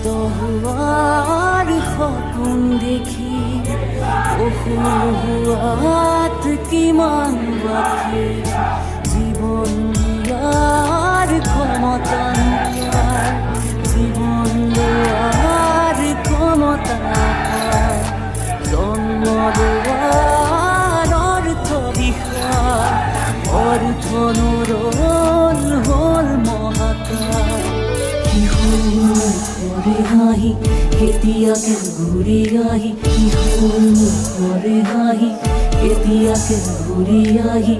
তহুৱাৰ সপোন দেখি অহুৱাত কিমান বাকী জীৱন দিয়াৰ ক্ষমতা নোপায় জীৱন লোৱাৰ ক্ষমতা নাপায় জন্ম লোৱাৰ অৰ্থ বিষয় অৰ্থ নুৰল হ'ল মহাকাশ শিশুৰে হাঁহি কেতিয়াকে ঘূৰি আহি শিশুৰে হাঁহি কেতিয়াকে ঘূৰি আহি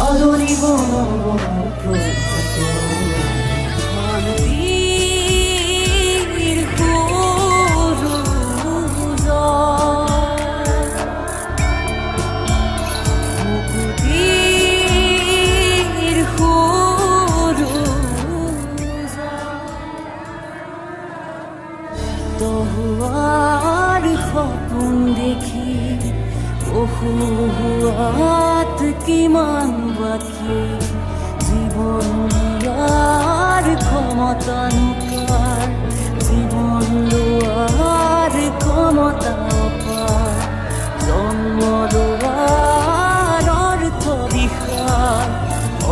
আদৰিব তহুৱাৰ সপোন দেখি অহুৱাত কিমান বাকী জীৱন দিয়াৰ ক্ষমতা নোপায় জীৱন লোৱাৰ ক্ষমতা নাপায় জন্ম লোৱাৰ অৰ্থ বিষয়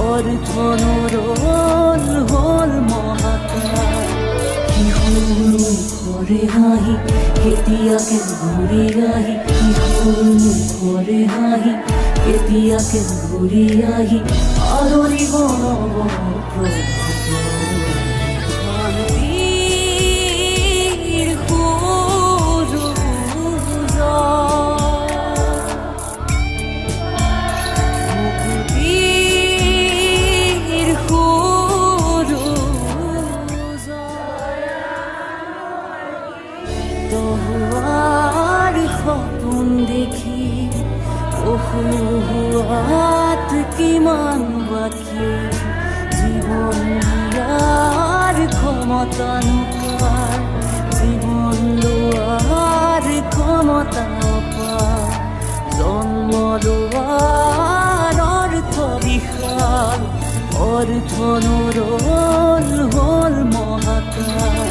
অৰ্থ নুৰল হ'ল মহাকাশ শিশুৰে হাঁহি কেতিয়াকে ঘূৰি আহি শিশুৰে হাঁহি কেতিয়াকে ঘূৰি আহি আদৰিব তহুৱাৰ সপোন দেখি অহুৱাত কিমান বাকী জীৱন দিয়াৰ ক্ষমতা নোপায় জীৱন লোৱাৰ ক্ষমতা নাপায় জন্ম লোৱাৰ অৰ্থ বিষয় অৰ্থ নুৰল হ'ল মহাকাশ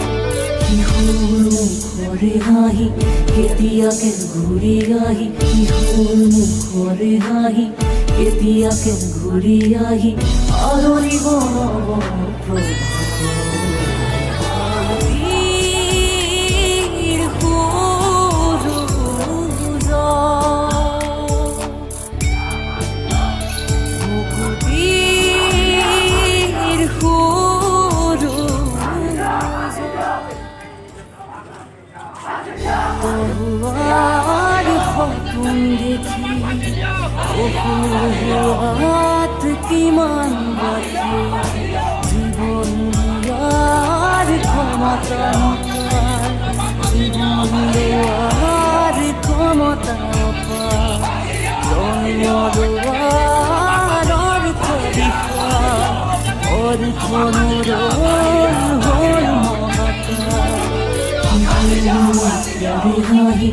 শিশুৰে হাঁহি কেতিয়াকে ঘূৰি আহি শিশুৰে হাঁহি কেতিয়াকে ঘূৰি আহি আদৰিব তহুৱাৰ সপোন দেখি অহুৱাত কিমান বাকী জীৱন দিয়াৰ ক্ষমতা নোপায় জীৱন লোৱাৰ ক্ষমতা নাপায় জন্ম লোৱাৰ অৰ্থ বিষয় অৰ্থ নুৰল হ'ল মহাকাশ শিশুৰে হাঁহি